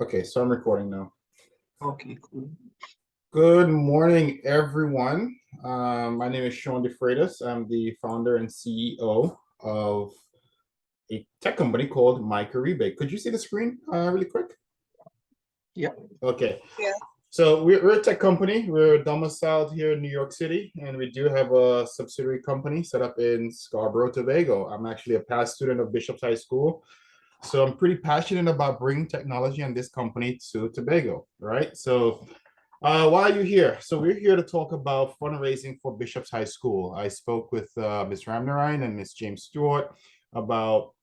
Okay, so I'm recording now. Okay, cool. Good morning, everyone. My name is Sean DeFreitas. I'm the founder and CEO of a tech company called My Karibe. Could you see the screen really quick? Yeah. Okay. Yeah. So we're a tech company. We're domiciled here in New York City, and we do have a subsidiary company set up in Scarborough, Tobago. I'm actually a past student of Bishop's High School. So I'm pretty passionate about bringing technology and this company to Tobago, right? So why are you here? So we're here to talk about fundraising for Bishop's High School. I spoke with Ms. Ramnarine and Ms. James Stewart about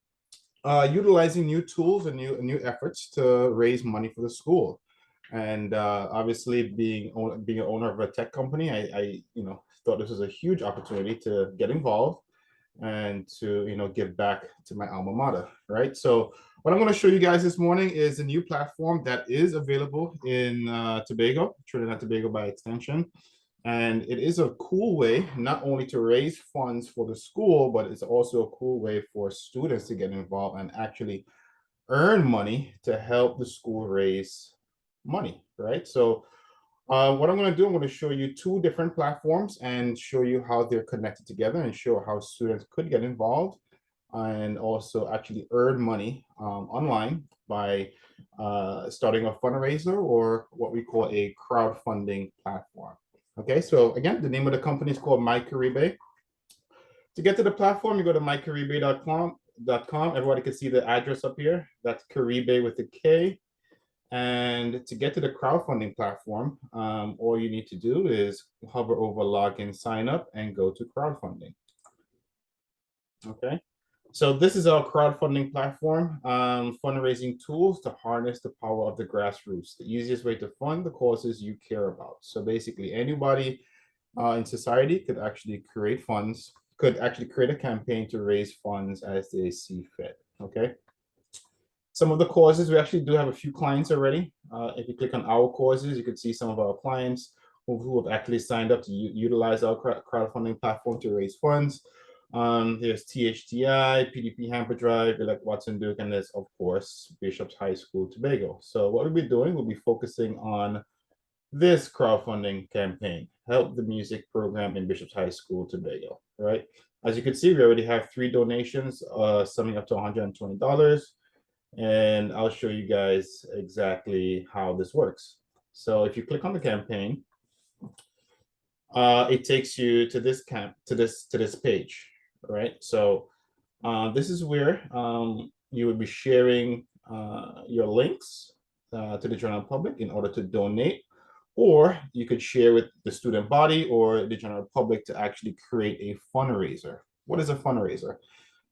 utilizing new tools and new efforts to raise money for the school. And obviously, being an owner of a tech company, I thought this was a huge opportunity to get involved and to give back to my alma mater, right? So what I'm going to show you guys this morning is a new platform that is available in Tobago, Trinidad and Tobago by extension. And it is a cool way not only to raise funds for the school, but it's also a cool way for students to get involved and actually earn money to help the school raise money, right? So what I'm going to do, I'm going to show you two different platforms and show you how they're connected together and show how students could get involved and also actually earn money online by starting a fundraiser or what we call a crowdfunding platform. Okay, so again, the name of the company is called My Karibe. To get to the platform, you go to mykaribe.com. Everybody can see the address up here. That's Karibe with a K. And to get to the crowdfunding platform, all you need to do is hover over login, sign up, and go to crowdfunding. Okay. So this is our crowdfunding platform, fundraising tools to harness the power of the grassroots. The easiest way to fund the causes you care about. So basically, anybody in society could actually create funds, could actually create a campaign to raise funds as they see fit. Okay. Some of the causes, we actually do have a few clients already. If you click on our causes, you can see some of our clients who have actually signed up to utilize our crowdfunding platform to raise funds. There's THTI, PDP Hamper Drive, Elect Watson Duke, and there's, of course, Bishop's High School Tobago. So what we'll be doing, we'll be focusing on this crowdfunding campaign, Help the Music Program in Bishop's High School Tobago, right? As you can see, we already have 3 donations, summing up to $120. And I'll show you guys exactly how this works. So if you click on the campaign, it takes you to this page, right? So this is where you would be sharing your links to the general public in order to donate, or you could share with the student body or the general public to actually create a fundraiser. What is a fundraiser?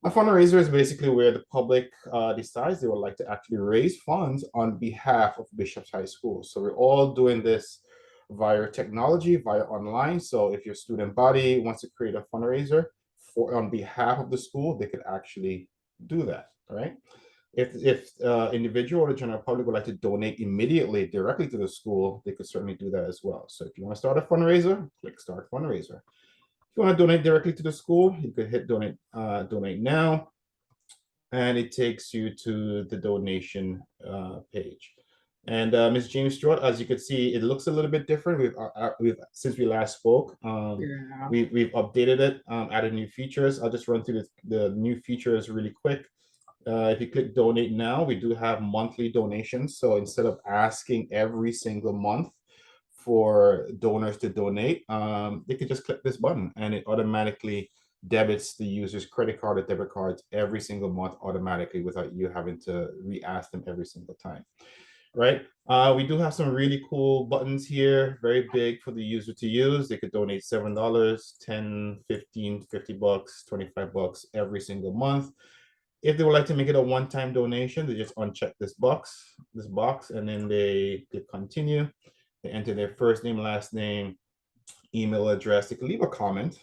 A fundraiser is basically where the public decides they would like to actually raise funds on behalf of Bishop's High School. So we're all doing this via technology, via online. So if your student body wants to create a fundraiser on behalf of the school, they could actually do that, right? If individual or the general public would like to donate immediately directly to the school, they could certainly do that as well. So if you want to start a fundraiser, click Start Fundraiser. If you want to donate directly to the school, you could hit donate now, and it takes you to the donation page. And Ms. James Stewart, as you can see, it looks a little bit different. We've since we last spoke, Yeah. we've updated it, added new features. I'll just run through the new features really quick. If you click donate now, we do have monthly donations. So instead of asking every single month for donors to donate, they can just click this button and it automatically debits the user's credit card or debit cards every single month automatically without you having to re-ask them every single time, right? We do have some really cool buttons here, very big for the user to use. They could donate $7, 10, 15, 50 bucks, 25 bucks every single month. If they would like to make it a one-time donation, they just uncheck this box, and then they click continue. They enter their first name, last name, email address. They could leave a comment,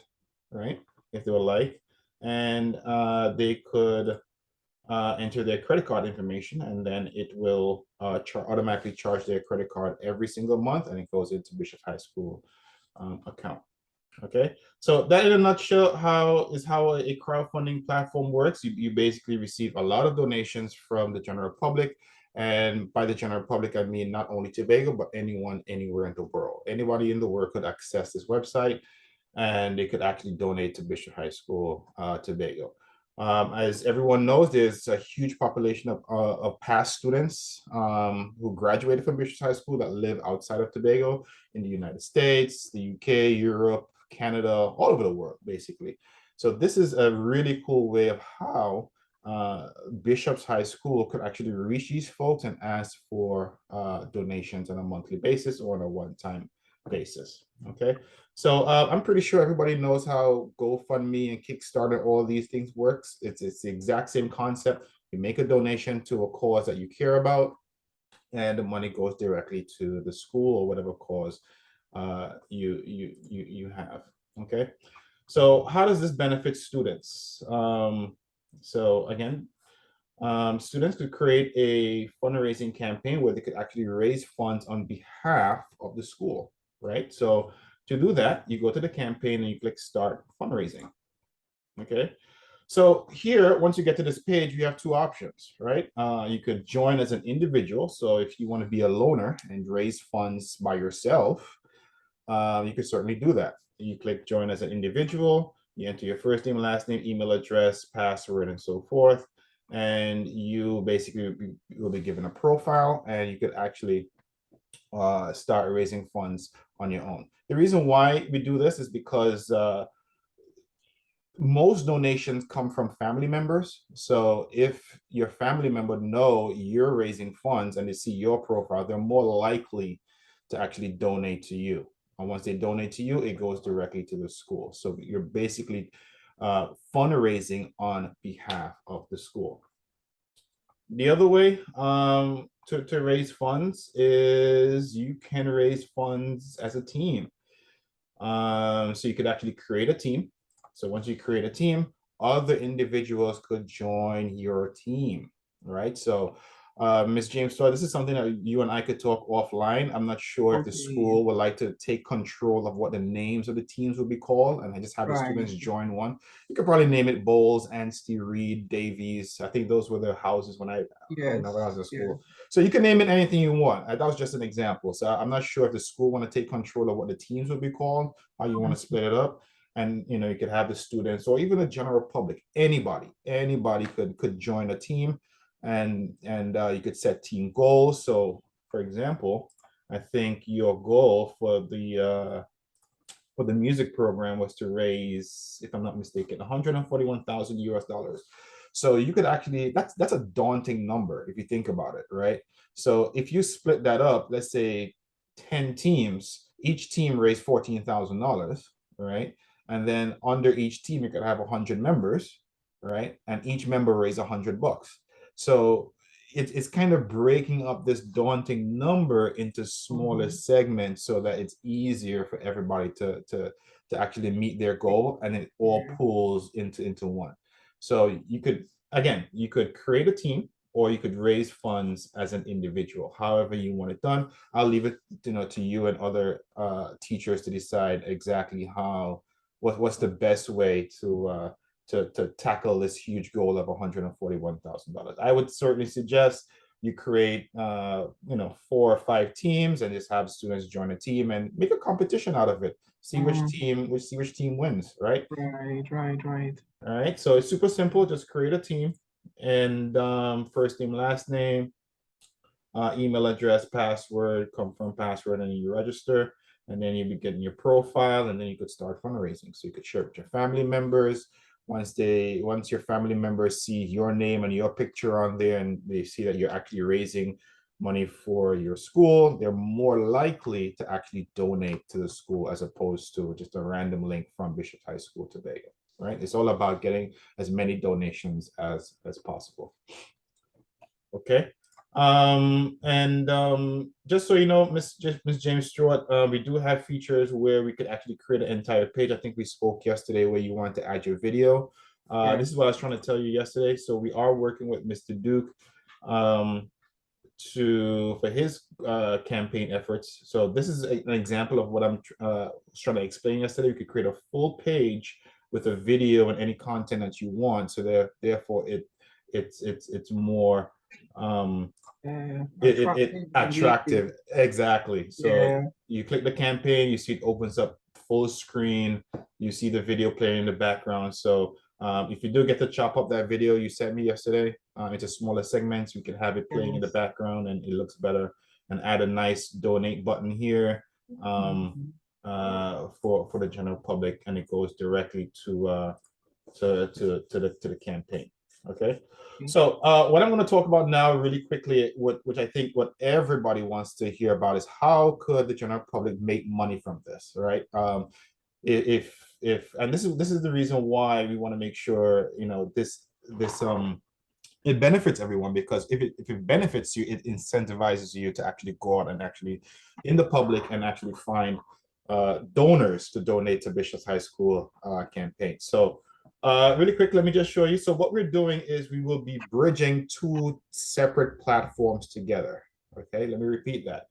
right, if they would like, and they could enter their credit card information, and then it will automatically charge their credit card every single month, and it goes into Bishop High School account. Okay, so that in a nutshell how a crowdfunding platform works. You basically receive a lot of donations from the general public, And by the general public, I mean not only Tobago, but anyone anywhere in the world. Anybody in the world could access this website, and they could actually donate to Bishop High School, Tobago. As everyone knows, there's a huge population of past students who graduated from Bishop High School that live outside of Tobago in the United States, the UK, Europe, Canada, all over the world, basically. So this is a really cool way of how Bishop's High School could actually reach these folks and ask for donations on a monthly basis or on a one-time basis. Okay, so I'm pretty sure everybody knows how GoFundMe and Kickstarter, all these things works. It's the exact same concept. You make a donation to a cause that you care about, and the money goes directly to the school or whatever cause you have. Okay, so how does this benefit students? So again, students could create a fundraising campaign where they could actually raise funds on behalf of the school, right? So to do that, you go to the campaign and you click start fundraising. Okay. So here, once you get to this page, you have two options, right? You could join as an individual. So if you want to be a loner and raise funds by yourself, you could certainly do that. You click join as an individual, you enter your first name, last name, email address, password, and so forth. And you basically will be given a profile, and you could actually start raising funds on your own. The reason why we do this is because most donations come from family members. So if your family member know you're raising funds and they see your profile, they're more likely to actually donate to you. And once they donate to you, it goes directly to the school. So you're basically fundraising on behalf of the school. The other way to raise funds is you can raise funds as a team. So you could actually create a team. So once you create a team, other individuals could join your team, right? So Ms. James, so this is something that you and I could talk offline. I'm not sure if the Okay. school would like to take control of what the names of the teams would be called, and I just have the Right. students join one. You could probably name it Bowles, Anstey, Reed, Davies. I think those were their houses when when I was Yes. in Yes. school. So you can name it anything you want. That was just an example. So I'm not sure if the school want to take control of what the teams would be called, how you want to split it up. And you could have the students or even the general public, anybody could join a team, and you could set team goals. So for example, I think your goal for the music program was to raise, if I'm not mistaken, 141,000 US dollars. So you could actually, that's a daunting number if you think about it, right? So if you split that up, let's say 10 teams, each team raised $14,000, right? And then under each team, you could have 100 members, right? And each member raised $100. So it's kind of breaking up this daunting number into smaller Mhm. segments so that it's easier for everybody to actually meet their goal, and it all Yeah. pulls into one. So you could create a team, or you could raise funds as an individual, however you want it done. I'll leave it to you and other teachers to decide exactly what's the best way to tackle this huge goal of $141,000. I would certainly suggest you create 4 or 5 teams and just have students join a team and make a competition out of it. See which Mhm. team wins, right? Right. Right. Right. All right. So it's super simple. Just create a team, and first name, last name, email address, password, confirm password, and you register. And then you be getting your profile, and then you could start fundraising. So you could share with your family members. Once your family members see your name and your picture on there, and they see that you're actually raising money for your school, they're more likely to actually donate to the school as opposed to just a random link from Bishop High School Tobago. Right? It's all about getting as many donations as possible. Okay. And just so you know, Miss James Stewart, we do have features where we could actually create an entire page. I think we spoke yesterday where you wanted to add your video. Yeah. This is what I was trying to tell you yesterday. So we are working with Mr. Duke um, for his campaign efforts. So this is an example of what I'm trying to explain yesterday. We could create a full page with a video and any content that you want. So therefore, it's more it Attractive, engaging. attractive. Exactly. So Yeah. you click the campaign, you see it opens up full screen, you see the video playing in the background. So if you do get to chop up that video you sent me yesterday into smaller segments, you can have it playing in the Yes. background and it looks better, and add a nice donate button here Mhm. for the general public, and it goes directly to the campaign. Okay. Okay. So what I'm going to talk about now really quickly, which I think what everybody wants to hear about, is how could the general public make money from this, right? If and this is the reason why we want to make sure, you know, this it benefits everyone, because if it benefits you, it incentivizes you to actually go out and actually in the public and actually find donors to donate to Bishop's High School campaign. So really quick, let me just show you. So what we're doing is we will be bridging two separate platforms together. Okay, let me repeat that.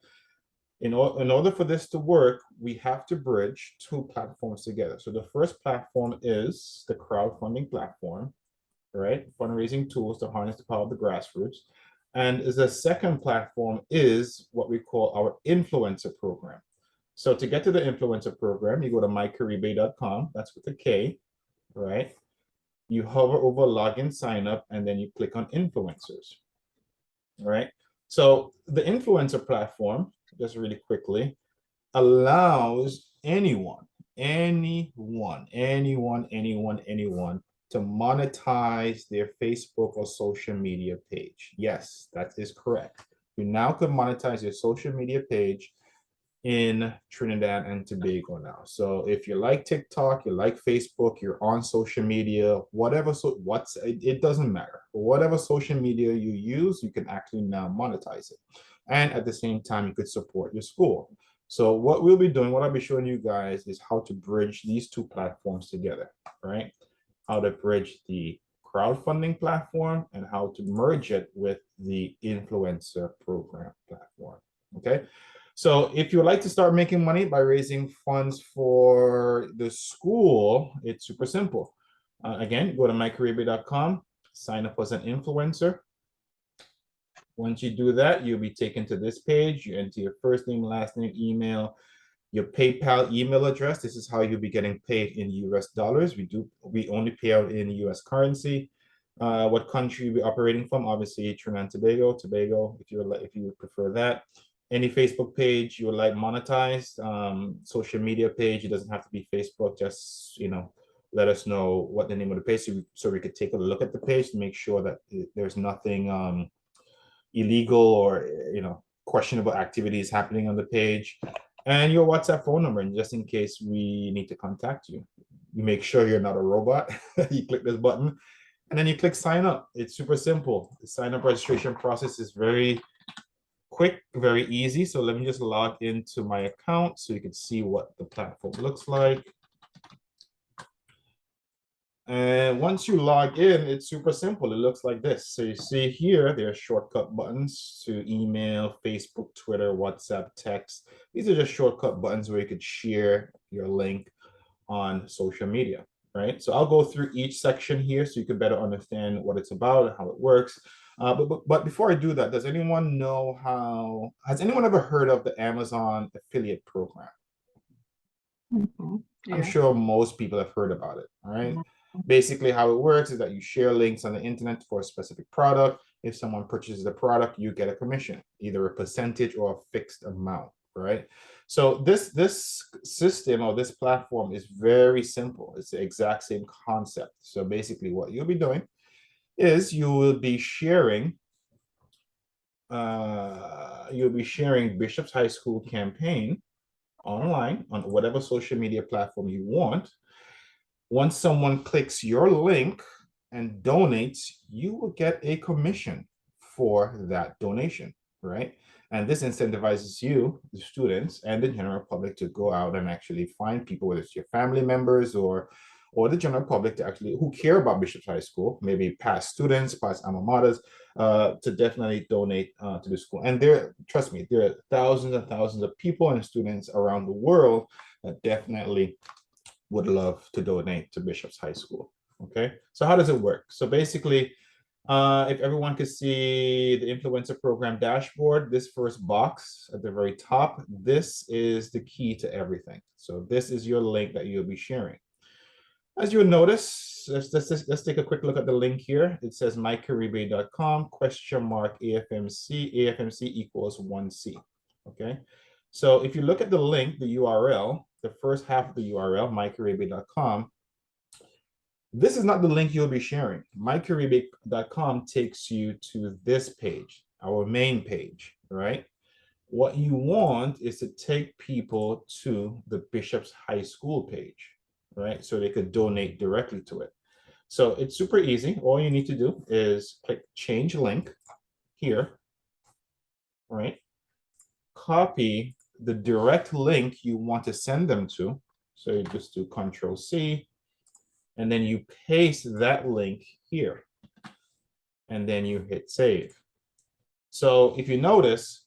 In order for this to work, we have to bridge two platforms together. So the first platform is the crowdfunding platform, right? Fundraising tools to harness the power of the grassroots. And the second platform is what we call our influencer program. So to get to the influencer program, you go to mykaribe.com, that's with a K, right? You hover over login, sign up, and then you click on influencers, right? So the influencer platform, just really quickly, allows anyone to monetize their Facebook or social media page. Yes, that is correct. You now can monetize your social media page in Trinidad and Tobago now. So if you like TikTok, you like Facebook, you're on social media, whatever, so it doesn't matter. Whatever social media you use, you can actually now monetize it. And at the same time, you could support your school. So what we'll be doing, what I'll be showing you guys, is how to bridge these two platforms together, right? How to bridge the crowdfunding platform and how to merge it with the influencer program platform. Okay. So if you would like to start making money by raising funds for the school, it's super simple. Again, go to mykaribe.com, sign up as an influencer. Once you do that, you'll be taken to this page. You enter your first name, last name, email, your PayPal email address. This is how you'll be getting paid in US dollars. We only pay out in US currency. What country we're operating from? Obviously, Trinidad and Tobago, if you would prefer that. Any Facebook page you would like monetized, social media page. It doesn't have to be Facebook. Just, you know, let us know what the name of the page, so we could take a look at the page to make sure that there's nothing illegal or, you know, questionable activities happening on the page, and your WhatsApp phone number, and just in case we need to contact you. You make sure you're not a robot. You click this button and then you click sign up. It's super simple. The sign up registration process is very quick, very easy. So let me just log into my account so you can see what the platform looks like. And once you log in, it's super simple. It looks like this. So you see here, there are shortcut buttons to email, Facebook, Twitter, WhatsApp, text. These are just shortcut buttons where you could share your link on social media, right? So I'll go through each section here so you can better understand what it's about and how it works. But before I do that, has anyone ever heard of the Amazon affiliate program? Mhm. I'm Yeah. sure most people have heard about it. All right. Mhm. Basically, how it works is that you share links on the internet for a specific product. If someone purchases the product, you get a commission, either a percentage or a fixed amount, right? So this system or this platform is very simple. It's the exact same concept. So basically, what you'll be doing is you'll be sharing Bishop's High School campaign online on whatever social media platform you want. Once someone clicks your link and donates, you will get a commission for that donation, right? And this incentivizes you, the students, and the general public to go out and actually find people, whether it's your family members or the general public, to actually who care about Bishop's High School, maybe past students, past alma maters, to definitely donate to the school. And trust me, there are thousands and thousands of people and students around the world that definitely would love to donate to Bishop's High School. Okay, so how does it work? So basically, If everyone could see the influencer program dashboard, this first box at the very top, this is the key to everything. So this is your link that you'll be sharing. As you'll notice, let's take a quick look at the link here. It says mykaribe.com AFMC, AFMC equals 1C. Okay. So if you look at the link, the URL, the first half of the URL, mykaribe.com, this is not the link you'll be sharing. MyKaribe.com takes you to this page, our main page, right? What you want is to take people to the Bishop's High School page, right? So they could donate directly to it. So it's super easy. All you need to do is click change link here, right? Copy the direct link you want to send them to. So you just do Control C, and then you paste that link here, and then you hit save. So if you notice,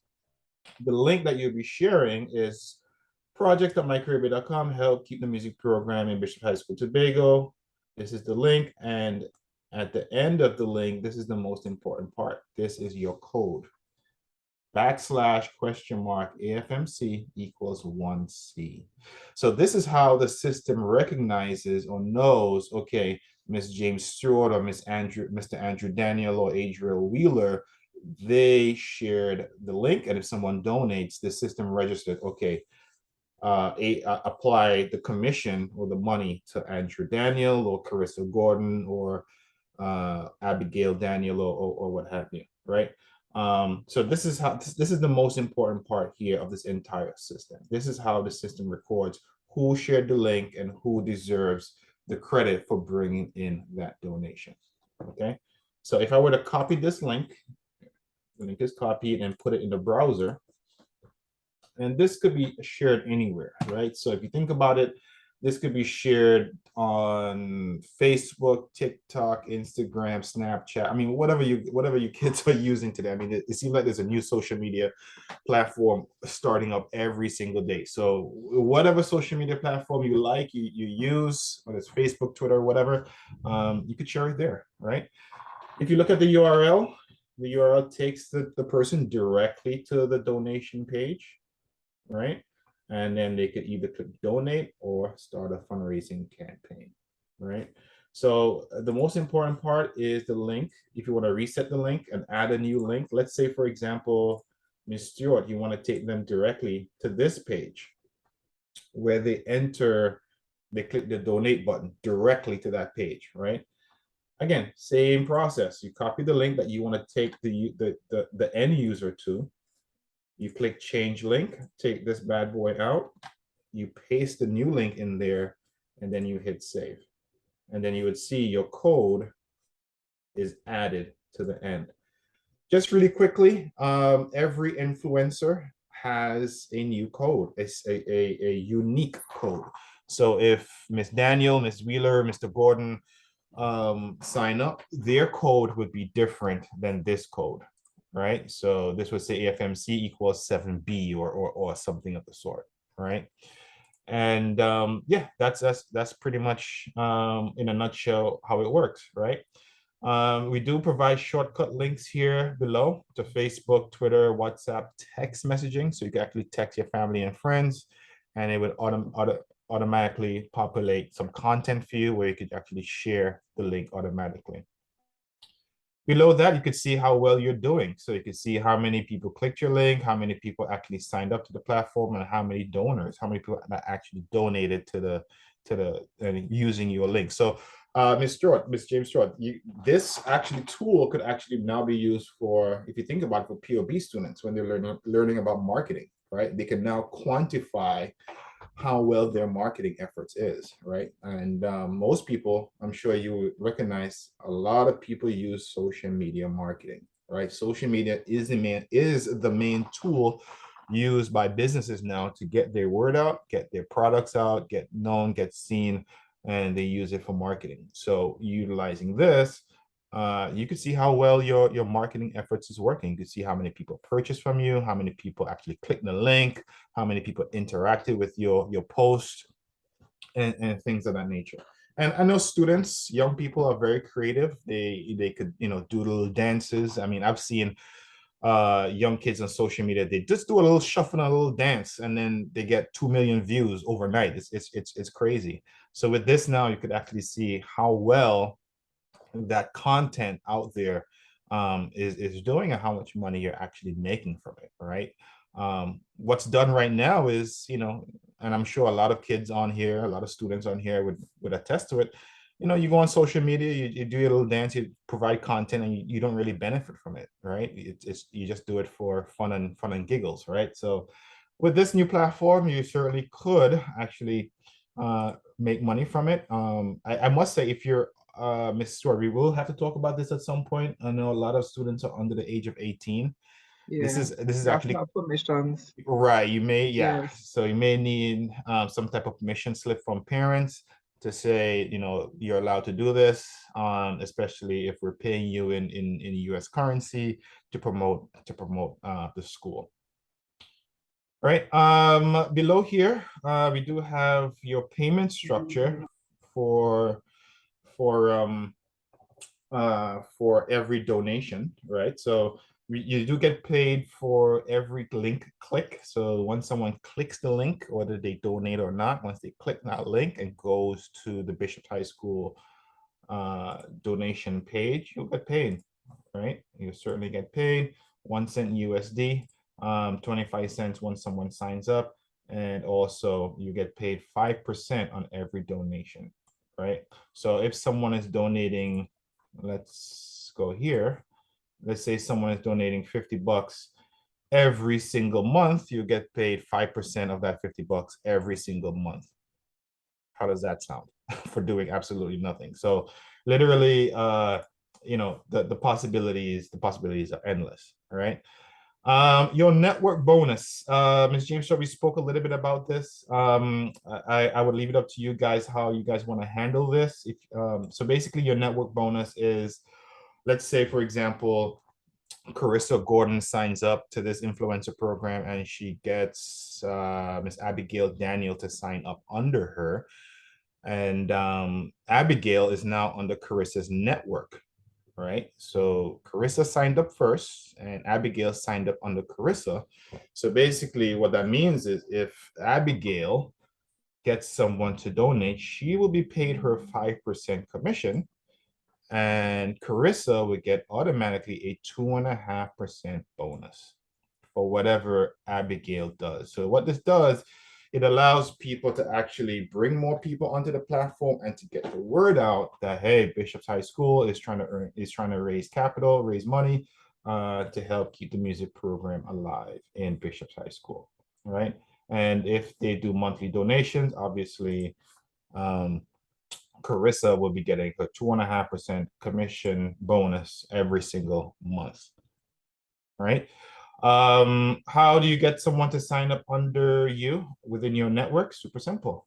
the link that you'll be sharing is project.mykaribe.com, help keep the music program in Bishop High School Tobago. This is the link, and at the end of the link, this is the most important part. This is your code. /AFMC equals 1C. So this is how the system recognizes or knows, okay, Miss James Stewart or Mr. Andrew Daniel or Adriel Wheeler, they shared the link, and if someone donates, the system registered, okay, apply the commission or the money to Andrew Daniel or Carissa Gordon or Abigail Daniel or what have you, right? So this is how this is the most important part here of this entire system. This is how the system records who shared the link and who deserves the credit for bringing in that donation. Okay, so if I were to copy this link, the link is copied and put it in the browser, and this could be shared anywhere, right? So if you think about it, this could be shared on Facebook, TikTok, Instagram, Snapchat. I mean, whatever you kids are using today. I mean, it seems like there's a new social media platform starting up every single day. So whatever social media platform you like, you use, whether it's Facebook, Twitter, whatever, you could share it there, right? If you look at the URL takes the person directly to the donation page, right? And then they could either click donate or start a fundraising campaign, right? So the most important part is the link. If you want to reset the link and add a new link, let's say, for example, Ms. Stewart, you want to take them directly to this page where they click the donate button directly to that page, right? Again, same process. You copy the link that you want to take the end user to. You click change link, take this bad boy out, you paste the new link in there, and then you hit save. And then you would see your code is added to the end. Just really quickly, every influencer has a new code. It's a unique code. So if Miss Daniel, Miss Wheeler, Mr. Gordon sign up, their code would be different than this code, right? So this would say AFMC equals 7B or something of the sort, right? And yeah, that's pretty much in a nutshell how it works, right? We do provide shortcut links here below to Facebook, Twitter, WhatsApp, text messaging. So you can actually text your family and friends, and it would automatically populate some content for you where you could actually share the link automatically. Below that, you could see how well you're doing. So you can see how many people clicked your link, how many people actually signed up to the platform, and how many donors, how many people that actually donated to using your link. So Miss James Stewart, this actually tool could actually now be used for, if you think about it, for POB students when they're learning about marketing, right? They can now quantify how well their marketing efforts is, right? And most people, I'm sure you would recognize, a lot of people use social media marketing, right? Social media is the main tool used by businesses now to get their word out, get their products out, get known, get seen, and they use it for marketing. So utilizing this, you can see how well your marketing efforts is working. You can see how many people purchase from you, how many people actually click the link, how many people interacted with your post, and things of that nature. And I know students, young people are very creative. They could, do little dances. I mean, I've seen young kids on social media, they just do a little shuffle and a little dance, and then they get 2 million views overnight. It's crazy. So with this now, you could actually see how well that content out there is doing and how much money you're actually making from it, right? What's done right now is, and I'm sure a lot of kids on here, a lot of students on here would attest to it. You go on social media, you do your little dance, you provide content, and you don't really benefit from it, right? It's you just do it for fun and giggles, right? So with this new platform, you certainly could actually make money from it. I must say, if you're Miss Stewart, we will have to talk about this at some point. I know a lot of students are under the age of 18. This Yeah. is You have to actually have permissions. right. You may, yeah. Yes. So you may need some type of permission slip from parents to say, you're allowed to do this, especially if we're paying you in US currency to promote the school. Right. Below here, we do have your payment structure for for for every donation, right? So you do get paid for every link click. So once someone clicks the link, whether they donate or not, once they click that link and goes to the Bishop High School donation page, you'll get paid, right? You certainly get paid 1 cent USD, 25 cents when someone signs up, and also you get paid 5% on every donation, right? So if someone is donating, let's go here. Let's say someone is donating $50 every single month, you get paid 5% of that $50 every single month. How does that sound for doing absolutely nothing? So literally, the possibilities are endless, right? Your network bonus, Ms. James, so we spoke a little bit about this. I would leave it up to you guys how you guys want to handle this. If so, basically, your network bonus is, let's say, for example, Carissa Gordon signs up to this influencer program and she gets Miss Abigail Daniel to sign up under her. And Abigail is now under Carissa's network, right? So Carissa signed up first and Abigail signed up under Carissa. So basically what that means is if Abigail gets someone to donate, she will be paid her 5% commission, and Carissa would get automatically a 2.5% bonus for whatever Abigail does. So what this does, it allows people to actually bring more people onto the platform and to get the word out that, hey, Bishop's High School is trying to raise capital, raise money to help keep the music program alive in Bishop's High School, right? And if they do monthly donations, obviously Carissa will be getting a 2.5% commission bonus every single month, right? How do you get someone to sign up under you within your network? Super simple.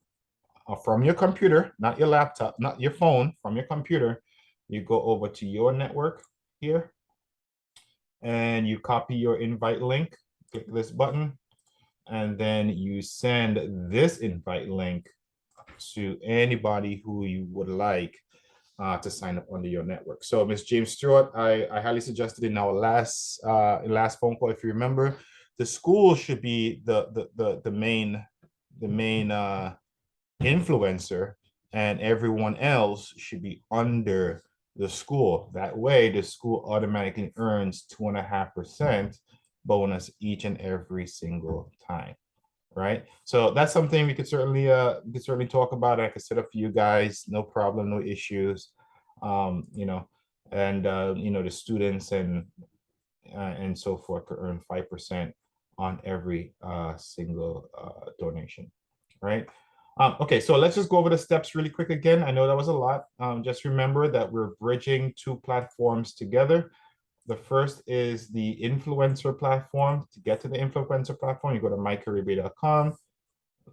From your computer, not your laptop, not your phone, from your computer, you go over to your network here and you copy your invite link, click this button, and then you send this invite link to anybody who you would like to sign up under your network. So Ms. James Stewart, I highly suggested in our last phone call, if you remember, the school should be the main influencer, and everyone else should be under the school. That way, the school automatically earns 2.5% bonus each and every single time, right? So that's something we could certainly talk about. I could set up for you guys, no problem, no issues. And the students and so forth could earn 5% on every single donation, right? Okay, so let's just go over the steps really quick again. I know that was a lot. Just remember that we're bridging two platforms together. The first is the influencer platform. To get to the influencer platform, you go to mykaribe.com,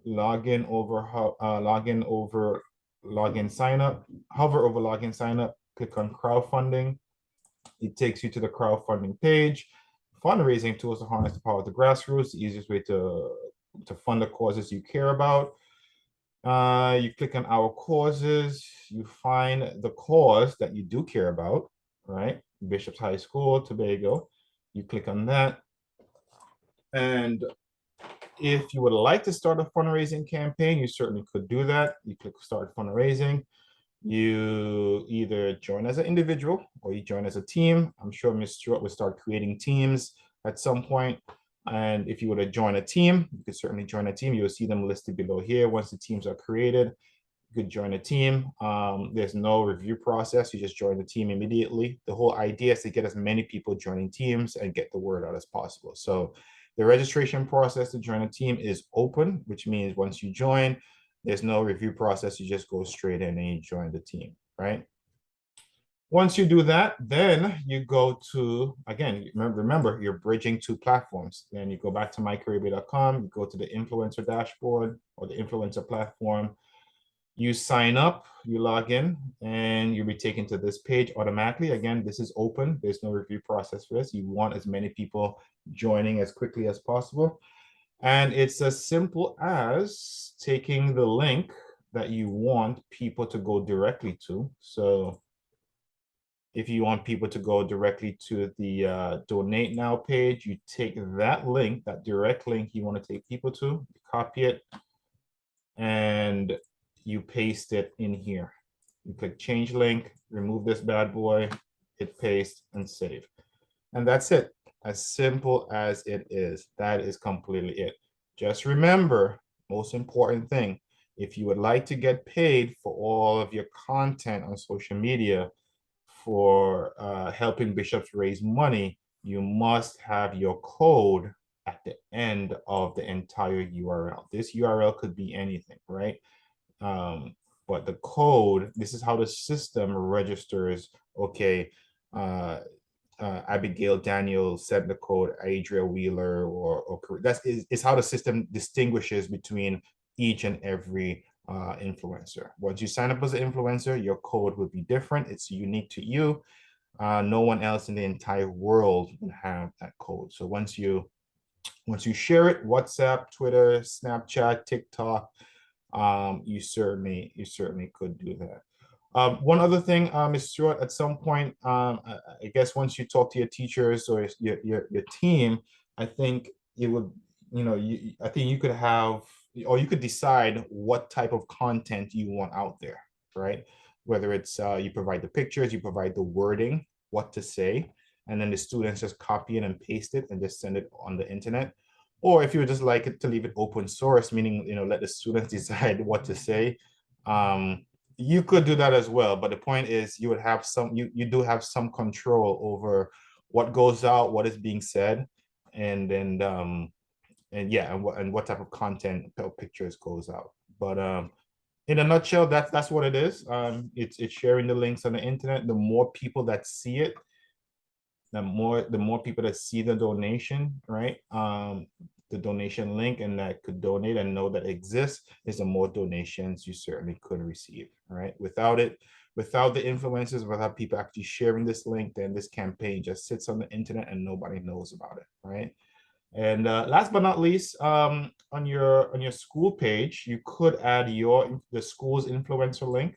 login over login sign up, hover over login sign up, click on crowdfunding. It takes you to the crowdfunding page. Fundraising tools to harness the power of the grassroots, the easiest way to fund the causes you care about. You click on our causes, you find the cause that you do care about, right? Bishop's High School, Tobago. You click on that. And if you would like to start a fundraising campaign, you certainly could do that. You click start fundraising. You either join as an individual or you join as a team. I'm sure Ms. Stewart will start creating teams at some point. And if you were to join a team, you could certainly join a team. You'll see them listed below here. Once the teams are created, you could join a team. There's no review process. You just join the team immediately. The whole idea is to get as many people joining teams and get the word out as possible. So the registration process to join a team is open, which means once you join, there's no review process. You just go straight in and you join the team, right? Once you do that, then you go to, again, remember you're bridging two platforms. Then you go back to mykaribe.com, you go to the influencer dashboard or the influencer platform. You sign up, you log in, and you'll be taken to this page automatically. Again, this is open. There's no review process for this. You want as many people joining as quickly as possible. And it's as simple as taking the link that you want people to go directly to. So if you want people to go directly to the donate now page, you take that link, that direct link you want to take people to, you copy it, and you paste it in here. You click change link, remove this bad boy, hit paste and save. And that's it. As simple as it is. That is completely it. Just remember, most important thing, if you would like to get paid for all of your content on social media for helping bishops raise money, you must have your code at the end of the entire URL. This URL could be anything, right? But the code, this is how the system registers, okay, Abigail Daniel sent the code Adria Wheeler or that's is how the system distinguishes between each and every influencer. Once you sign up as an influencer, your code will be different. It's unique to you. No one else in the entire world will have that code. So once you share it, WhatsApp, Twitter, Snapchat, TikTok, you certainly could do that. One other thing, Ms. Stewart, at some point, I guess once you talk to your teachers or your team, I think it would, I think you could have, or you could decide what type of content you want out there, right? Whether it's you provide the pictures, you provide the wording, what to say, and then the students just copy it and paste it and just send it on the internet. Or if you would just like it to leave it open source, meaning, let the students decide what to say, you could do that as well. But the point is you would have you do have some control over what goes out, what is being said, and then and what type of content or pictures goes out. But in a nutshell, that's what it is. It's sharing the links on the internet. The more people that see it, the more people that see the donation, right? The donation link and that could donate and know that exists, is the more donations you certainly could receive, right? Without the influencers, without people actually sharing this link, then this campaign just sits on the internet and nobody knows about it, right? And last but not least, on your school page, you could add the school's influencer link.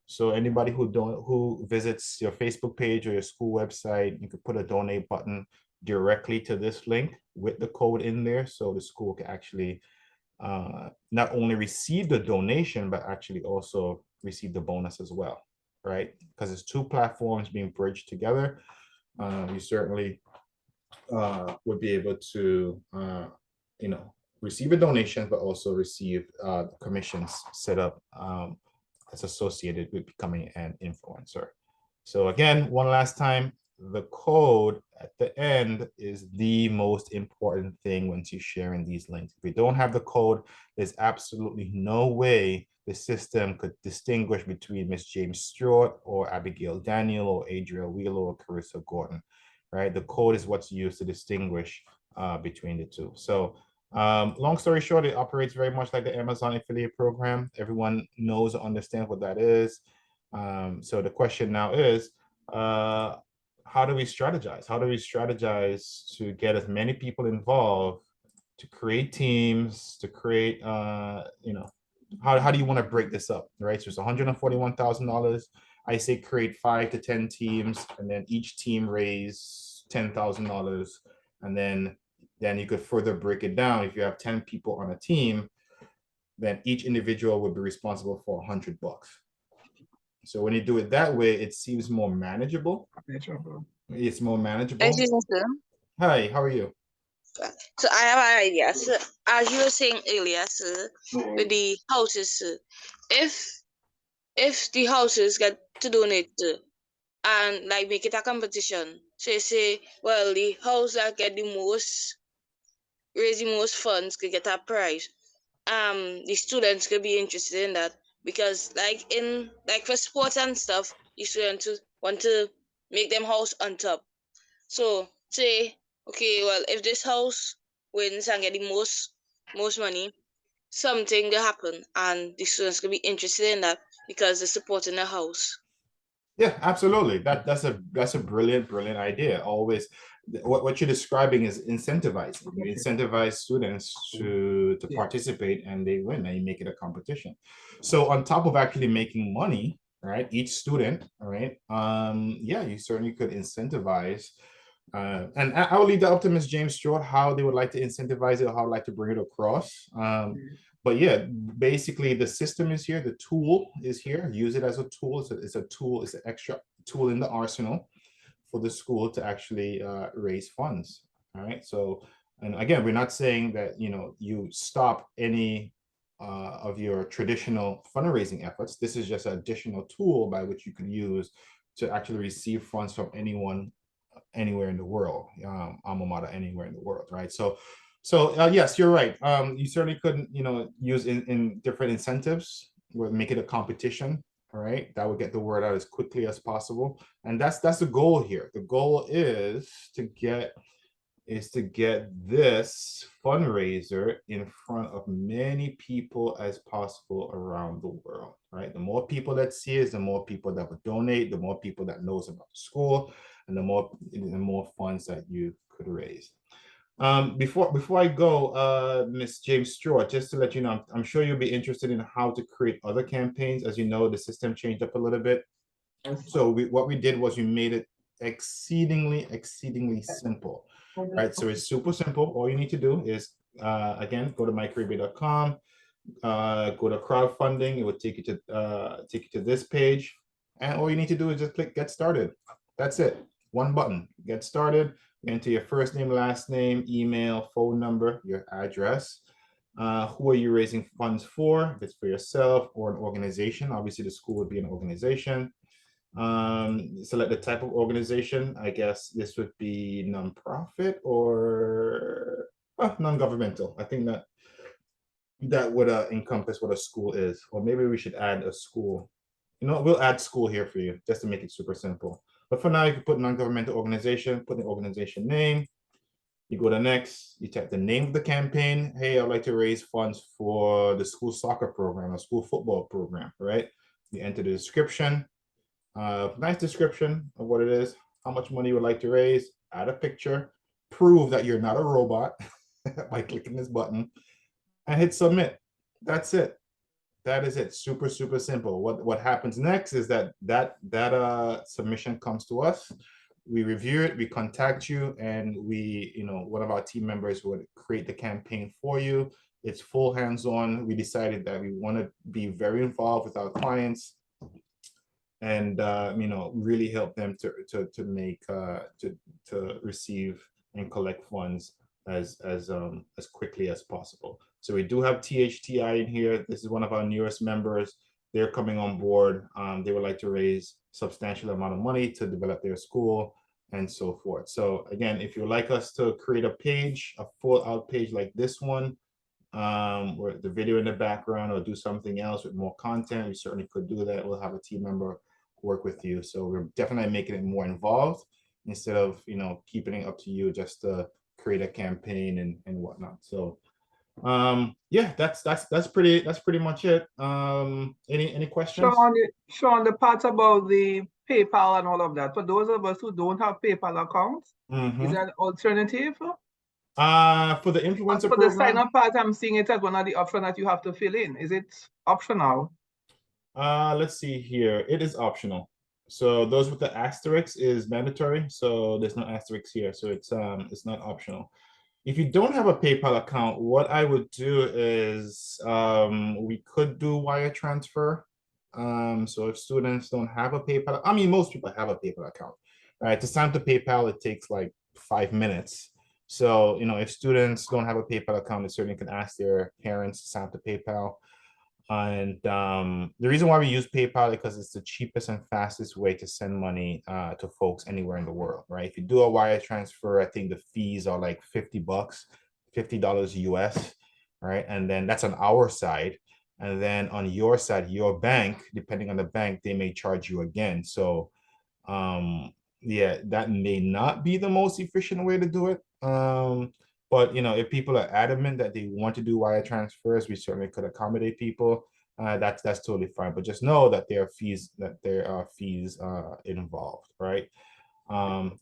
So anybody who visits your Facebook page or your school website, you could put a donate button directly to this link with the code in there, so the school can actually not only receive the donation, but actually also receive the bonus as well, right? Because it's two platforms being bridged together. You certainly would be able to, receive a donation, but also receive commissions set up that's associated with becoming an influencer. So again, one last time, the code at the end is the most important thing once you're sharing these links. If you don't have the code, there's absolutely no way the system could distinguish between Miss James Stewart or Abigail Daniel or Adriel Wheeler or Carissa Gordon, right? The code is what's used to distinguish between the two. So long story short, it operates very much like the Amazon affiliate program. Everyone knows or understands what that is. So the question now is, how do we strategize? How do we strategize to get as many people involved, to create teams, to create, how do you want to break this up, right? So it's $141,000. I say create 5 to 10 teams, and then each team raise $10,000, and then you could further break it down. If you have 10 people on a team, then each individual would be responsible for $100. So when you do it that way, it seems more manageable. It's more manageable. Excuse me, sir. Hi, how are you? So I have an idea. So as you were saying earlier, sir, with the houses, sir, if the houses get to donate, sir, and like make it a competition, so you say, well, the house that get the most, raise the most funds could get a prize. The students could be interested in that because like for sports and stuff, the students want to make them house on top. So say, okay, well, if this house wins and get the most money, something will happen and the students could be interested in that because they're supporting the house. Yeah, absolutely. That's a brilliant idea. Always, what you're describing is incentivizing. You incentivize students to participate, and they win, and you make it a competition. So on top of actually making money, right? Each student, all right? Yeah, you certainly could incentivize. And I'll leave that up to Ms. James Stewart how they would like to incentivize it, or how I'd like to bring it across. But yeah, basically the system is here, the tool is here. Use it as a tool. It's a tool, it's an extra tool in the arsenal for the school to actually raise funds. All right. So, and again, we're not saying that you stop any of your traditional fundraising efforts. This is just an additional tool by which you can use to actually receive funds from anyone anywhere in the world, alma mater anywhere in the world, right? So yes, you're right. You certainly couldn't, use in different incentives, or make it a competition, all right? That would get the word out as quickly as possible, and that's the goal here. The goal is to get this fundraiser in front of many people as possible around the world, right? The more people that see it, the more people that would donate, the more people that knows about the school, and the more funds that you could raise. Before I go, Miss James Stewart, just to let you know, I'm sure you'll be interested in how to create other campaigns. As you know, the system changed up a little bit. So what we did was we made it exceedingly simple, right? So it's super simple. All you need to do is, again, go to mykaribe.com, go to crowdfunding. It will take you to this page, and all you need to do is just click get started. That's it. One button, get started. Enter your first name, last name, email, phone number, your address. Who are you raising funds for? If it's for yourself or an organization, obviously the school would be an organization. Select the type of organization. I guess this would be nonprofit or non-governmental. I think that would encompass what a school is. Or maybe we should add a school. We'll add school here for you just to make it super simple. But for now, you can put non-governmental organization, put the organization name. You go to next, you type the name of the campaign. Hey, I'd like to raise funds for the school soccer program or school football program, right? You enter the description. Nice description of what it is, how much money you would like to raise, add a picture, prove that you're not a robot by clicking this button, and hit submit. That's it. That is it. Super simple. What happens next is that submission comes to us. We review it, we contact you, and one of our team members would create the campaign for you. It's full hands-on. We decided that we want to be very involved with our clients, and really help them to make to receive and collect funds as quickly as possible. So we do have THTI in here. This is one of our newest members. They're coming on board. They would like to raise substantial amount of money to develop their school and so forth. So again, if you'd like us to create a page, a full out page like this one, with the video in the background, or do something else with more content, we certainly could do that. We'll have a team member work with you. So we're definitely making it more involved instead of keeping it up to you just to create a campaign and whatnot. So yeah, that's pretty much it. Any questions? Sean, the part about the PayPal and all of that, for those of us who don't have PayPal accounts, is that an alternative? For the influencer For the sign program, up part, I'm seeing it as one of the options that you have to fill in. Is it optional? let's see here. It is optional. So those with the asterisk is mandatory. So there's no asterisk here. So it's not optional. If you don't have a PayPal account, what I would do is we could do wire transfer. So if students don't have a PayPal, I mean, most people have a PayPal account, right? To sign up to PayPal, it takes like 5 minutes. So, if students don't have a PayPal account, they certainly can ask their parents to sign up to PayPal. And the reason why we use PayPal is because it's the cheapest and fastest way to send money to folks anywhere in the world, right? If you do a wire transfer, I think the fees are like $50, $50 US, right? And then that's on our side. And then on your side, your bank, depending on the bank, they may charge you again. So yeah, that may not be the most efficient way to do it. But if people are adamant that they want to do wire transfers, we certainly could accommodate people. That's totally fine. But just know that there are fees involved, right?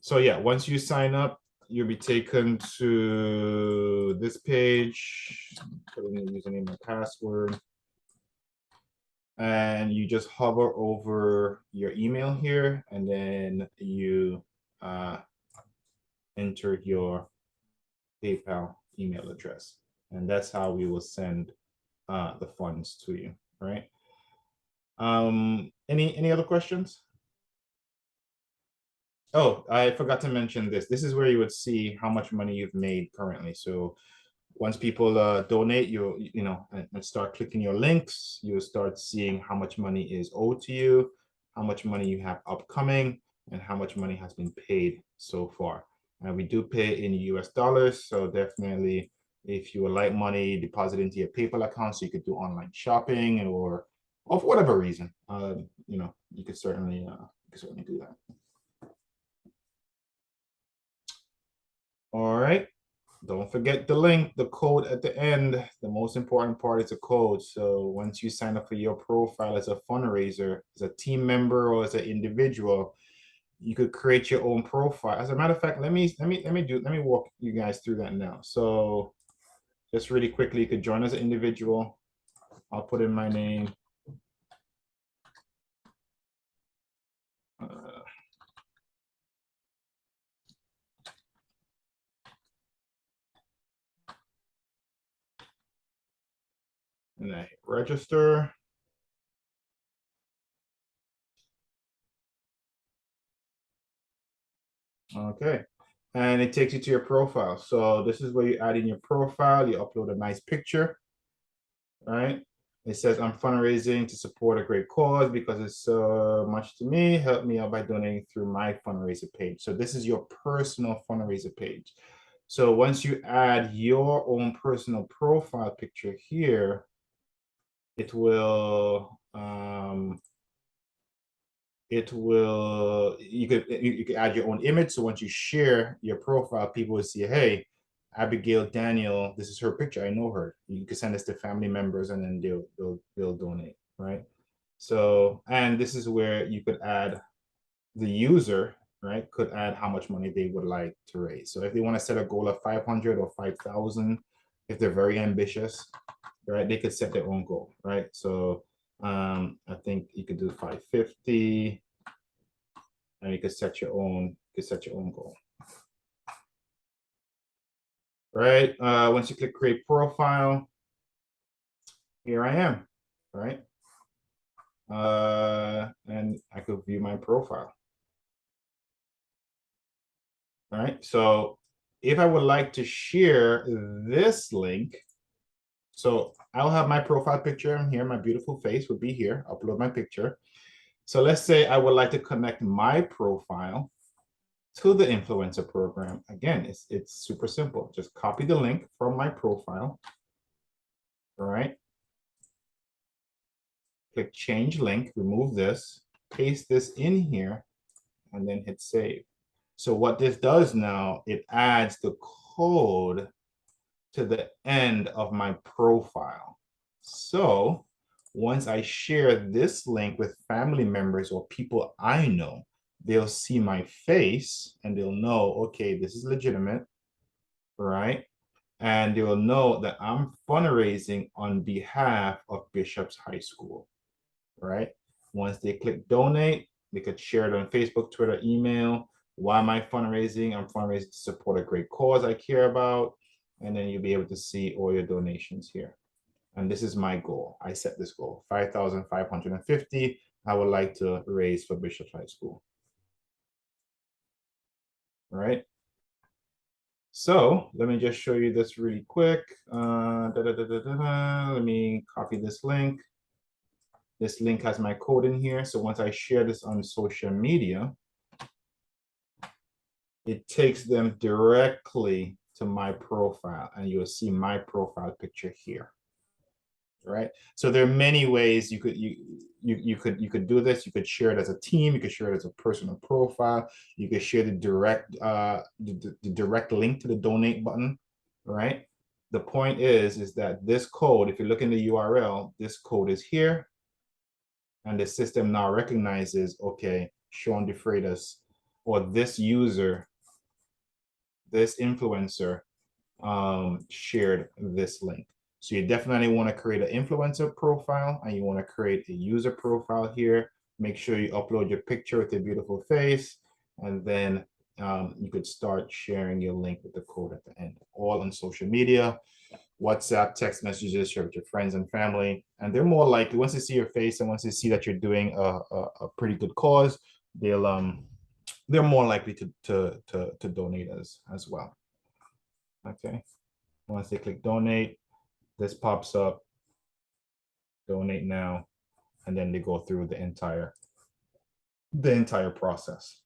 So yeah, once you sign up, you'll be taken to this page. Put in the username and password. And you just hover over your email here, and then you enter your PayPal email address, and that's how we will send the funds to you, right? Any other questions? Oh, I forgot to mention this. This is where you would see how much money you've made currently. So once people donate, and start clicking your links, you'll start seeing how much money is owed to you, how much money you have upcoming, and how much money has been paid so far. And we do pay in US dollars, so definitely if you would like money deposited into your PayPal account so you could do online shopping or for whatever reason, you could certainly do that. All right. Don't forget the link, the code at the end. The most important part is the code. So once you sign up for your profile as a fundraiser, as a team member or as an individual, you could create your own profile. As a matter of fact, let me walk you guys through that now. So just really quickly, you could join as an individual. I'll put in my name. And I hit register. Okay. And it takes you to your profile. So this is where you add in your profile. You upload a nice picture, right? It says, I'm fundraising to support a great cause because it's so much to me. Help me out by donating through my fundraiser page. So this is your personal fundraiser page. So once you add your own personal profile picture here, it will you could add your own image. So once you share your profile, people will see, hey, Abigail Daniel, this is her picture. I know her. You can send this to family members, and then they'll donate, right? So, and this is where you could add the user, right? Could add how much money they would like to raise. So if they want to set a goal of 500 or 5,000, if they're very ambitious, right, they could set their own goal, right? So I think you could do 550, and you could set your own goal. Right. Once you click create profile, here I am, right? And I could view my profile. All right. So if I would like to share this link, so I'll have my profile picture here. My beautiful face would be here. Upload my picture. So let's say I would like to connect my profile to the influencer program. Again, it's super simple. Just copy the link from my profile. All right. Click change link, remove this, paste this in here, and then hit save. So what this does now, it adds the code to the end of my profile. So once I share this link with family members or people I know, they'll see my face and they'll know, okay, this is legitimate, right? And they will know that I'm fundraising on behalf of Bishop's High School, right? Once they click donate, they could share it on Facebook, Twitter, email. Why am I fundraising? I'm fundraising to support a great cause I care about. And then you'll be able to see all your donations here. And this is my goal. I set this goal, 5,550. I would like to raise for Bishop's High School. All right. So let me just show you this really quick. Let me copy this link. This link has my code in here. So once I share this on social media, it takes them directly to my profile, and you'll see my profile picture here. Right. So there are many ways you could do this. You could share it as a team. You could share it as a personal profile. You could share the direct link to the donate button. Right. The point is that this code, if you look in the URL, this code is here. And the system now recognizes, okay, Sean DeFreitas or this user, this influencer shared this link. So you definitely want to create an influencer profile, and you want to create a user profile here. Make sure you upload your picture with your beautiful face, and then you could start sharing your link with the code at the end, all on social media, WhatsApp, text messages, share with your friends and family. And they're more likely, once they see your face and once they see that you're doing a pretty good cause, they're more likely to donate as well. Okay. Once they click donate, this pops up, donate now, and then they go through the entire process.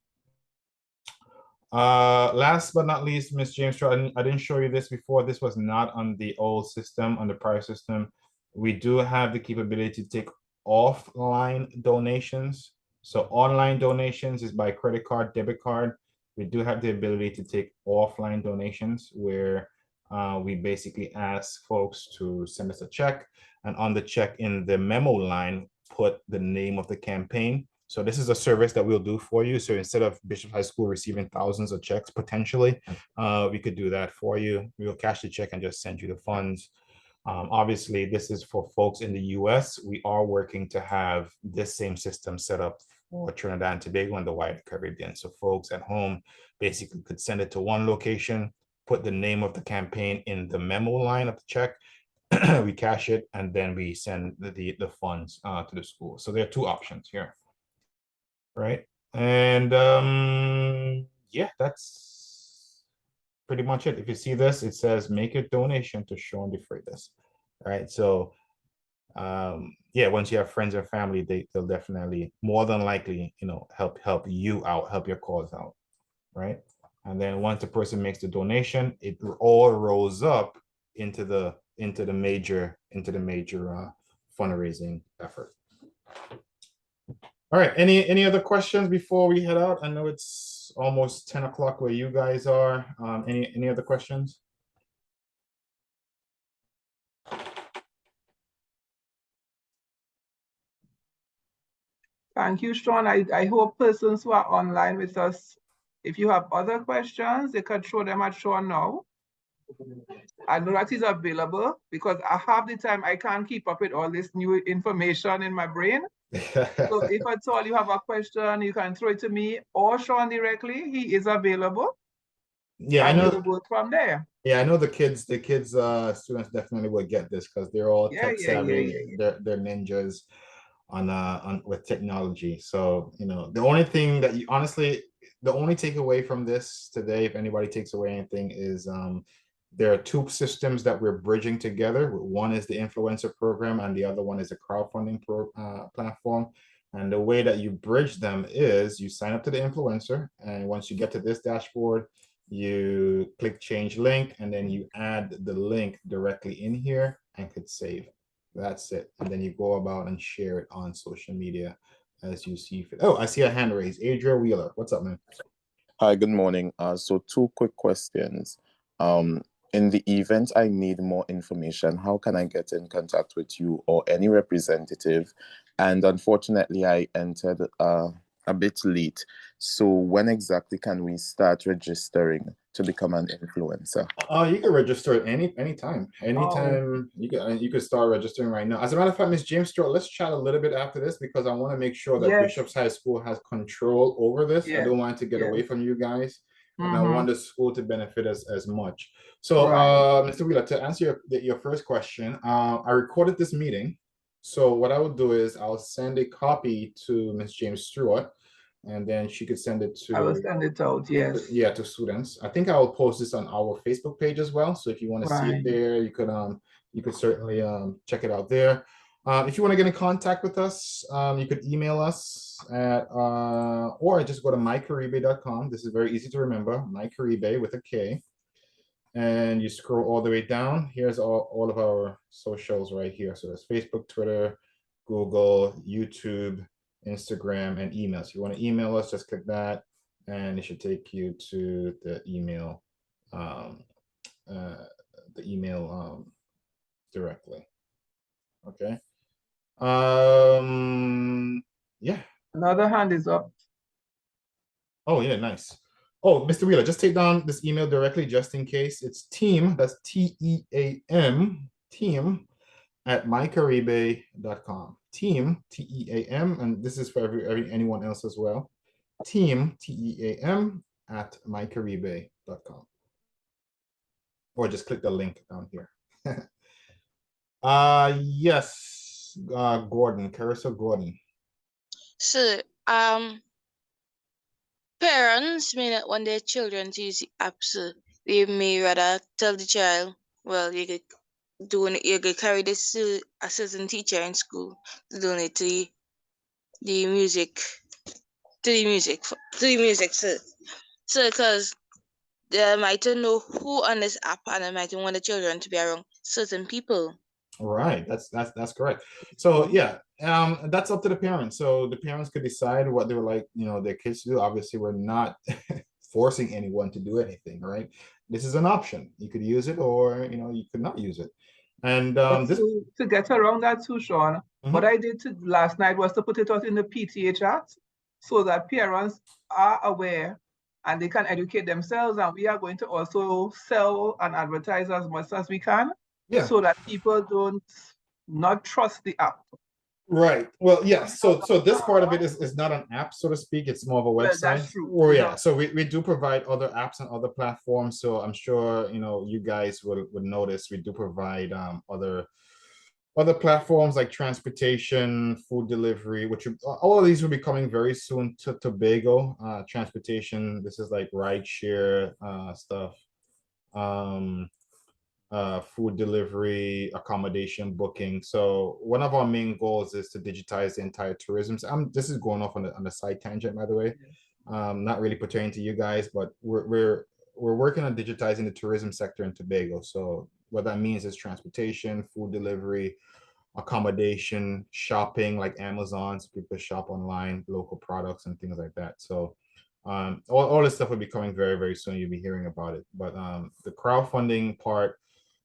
Last but not least, Miss James, I didn't show you this before. This was not on the old system, on the prior system. We do have the capability to take offline donations. So online donations is by credit card, debit card. We do have the ability to take offline donations where we basically ask folks to send us a check, and on the check in the memo line, put the name of the campaign. So this is a service that we'll do for you. So instead of Bishop High School receiving thousands of checks potentially, we could do that for you. We'll cash the check and just send you the funds. Obviously, this is for folks in the US. We are working to have this same system set up for Trinidad and Tobago and the wider Caribbean. So folks at home basically could send it to one location, put the name of the campaign in the memo line of the check, we cash it, and then we send the funds to the school. So there are two options here. Right. And yeah, that's pretty much it. If you see this, it says make a donation to Sean DeFreitas. Right. So yeah, once you have friends and family, they'll definitely more than likely, help you out, help your cause out. Right. And then once the person makes the donation, it all rolls up into the major fundraising effort. All right, any other questions before we head out? I know it's almost 10 o'clock where you guys are. Any other questions? Thank you, Sean. I hope persons who are online with us, if you have other questions, they can throw them at Sean now. I know that he's available because half the time I can't keep up with all this new information in my brain. So if at all you have a question, you can throw it to me or Sean directly. He is available. Yeah, I know. We'll work from there. Yeah, I know the kids, students definitely will get this because they're all tech savvy. They're ninjas on with technology. So, the only thing that the only takeaway from this today, if anybody takes away anything, is there are two systems that we're bridging together. One is the influencer program, and the other one is a crowdfunding platform. And the way that you bridge them is you sign up to the influencer, and once you get to this dashboard, you click change link, and then you add the link directly in here and could save. That's it. And then you go about and share it on social media as you see fit. Oh, I see a hand raised. Adria Wheeler. What's up, man? Hi, good morning. So two quick questions. In the event I need more information, how can I get in contact with you or any representative? And unfortunately, I entered a bit late. So when exactly can we start registering to become an influencer? You can register at anytime. Anytime you can start registering right now. As a matter of fact, Miss James Stewart, let's chat a little bit after this because I want to make sure that Yes. Bishop's High School has control over this. I Yes. don't want it to get away Yes. from you guys. And I want the school to benefit as much. So, Right. Mr. Wheeler, to answer your first question, I recorded this meeting. So what I would do is I'll send a copy to Miss James Stewart, and then she could send it I will to send it out, yes. yeah, to students. I think I will post this on our Facebook page as well. So if you want to see it Right. there, you could certainly check it out there. If you want to get in contact with us, you could email us at or just go to mykaribe.com. This is very easy to remember, My Karibe with a K. And you scroll all the way down. Here's all of our socials right here. So there's Facebook, Twitter, Google, YouTube, Instagram, and email. So you want to email us, just click that, and it should take you to the email, directly. Okay. Yeah. Another hand is up. Oh yeah, nice. Oh, Mr. Wheeler, just take down this email directly just in case. It's team, that's TEAM, team at mykaribe.com. Team, TEAM, and this is for anyone else as well. Team, TEAM at mykaribe.com. Or just click the link down here. Yes, Gordon, Carissa Gordon. So, parents may not want their children to use the app, so they may rather tell the child, well, you could carry this to a certain teacher in school to donate to the music, so because they might know who on this app and they might want the children to be around certain people. Right, that's correct. So yeah, that's up to the parents. So the parents could decide what they would like, their kids to do. Obviously, we're not forcing anyone to do anything, right? This is an option. You could use it, or you could not use it. And this to get around that too, Sean, what I did last night was to put it out in the PTA chat so that parents are aware and they can educate themselves. And we are going to also sell and advertise as much as we can, so that people don't not trust the app. Right. Well, yeah. So this part of it is not an app, so to speak. It's more of a website. Well, that's true. Oh yeah. So we do provide other apps and other platforms. So I'm sure you guys would notice we do provide other platforms like transportation, food delivery, which all of these will be coming very soon to Tobago. Transportation. This is like rideshare stuff. Food delivery, accommodation, booking. So one of our main goals is to digitize the entire tourism. This is going off on the side tangent, by the way. Not really pertaining to you guys, but we're working on digitizing the tourism sector in Tobago. So what that means is transportation, food delivery, accommodation, shopping like Amazon, so people shop online, local products and things like that. So all this stuff will be coming very, very soon. You'll be hearing about it. But the crowdfunding part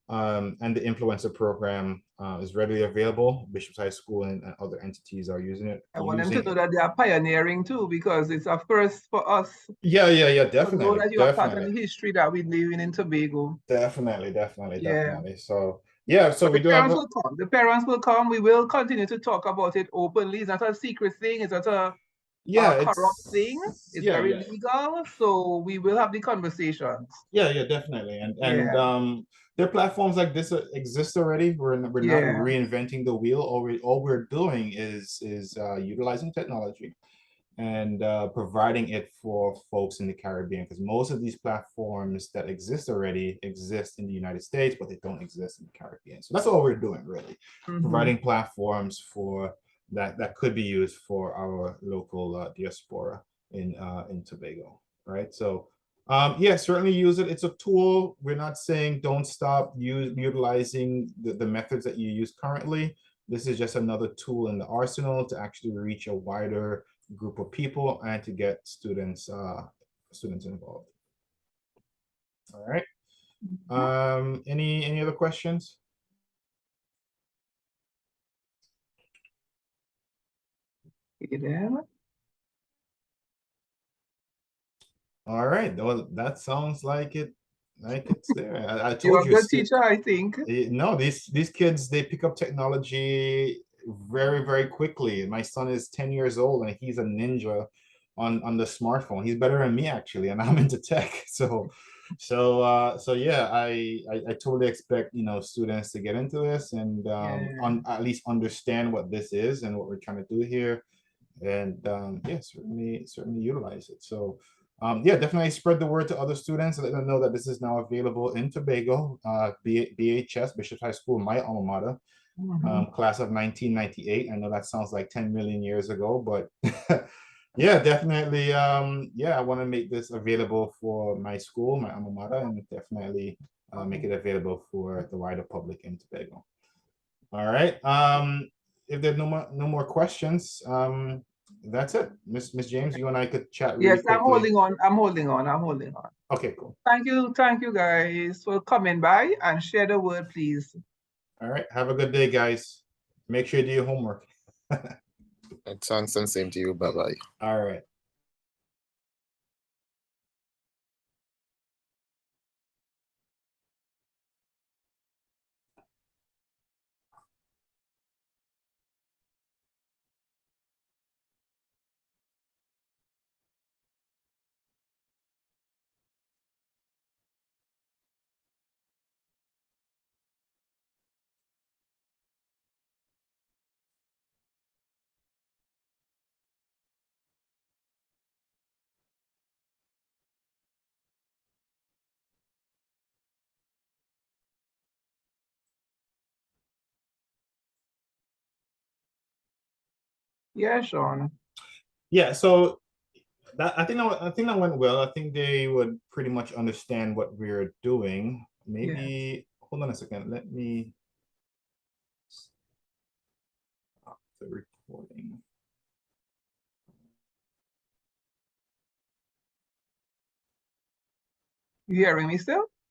and the influencer program is readily available. Bishop's High School and other entities are using it. I want them to know that they are pioneering too, because it's a first for us. Yeah, definitely. To know that you are part of the history that we live in Tobago. Definitely. So yeah, so but we do have. The parents will come. We will continue to talk about it openly. It's not a secret thing. It's not a corrupt thing. It's very legal. So we will have the conversations. Yeah, definitely. And there are platforms like this exist already. We're not reinventing the wheel. All we're doing is utilizing technology and providing it for folks in the Caribbean, because most of these platforms that exist already exist in the United States, but they don't exist in the Caribbean. So that's all we're doing, really, providing platforms for that could be used for our local diaspora in Tobago, right? So yeah, certainly use it. It's a tool. We're not saying don't stop utilizing the methods that you use currently. This is just another tool in the arsenal to actually reach a wider group of people and to get students involved. All right. Any other questions? All right. Well, that sounds like it's there. I You're told a you. good teacher, I think. No, these kids, they pick up technology very, very quickly. My son is 10 years old and he's a ninja on the smartphone. He's better than me actually, and I'm into tech. So yeah, I totally expect, students to get into this and at least understand what this is and what we're trying to do here. And yeah, certainly utilize it. So yeah, definitely spread the word to other students and let them know that this is now available in Tobago, BHS, Bishop High School, my alma mater, class of 1998. I know that sounds like 10 million years ago, but yeah, definitely. Yeah, I want to make this available for my school, my alma mater, and definitely make it available for the wider public in Tobago. All right. If there's no more questions, that's it. Miss James, you and I could chat really Yes, quickly. I'm holding on. Okay, cool. Thank you guys for coming by, and share the word, please. All right. Have a good day, guys. Make sure you do your homework. Thanks and same to you. Bye-bye. All right. Yeah, Sean. Yeah, so I think that went well. I think they would pretty much understand what we're doing. Maybe hold on a second. Let me stop the recording. You hearing me still?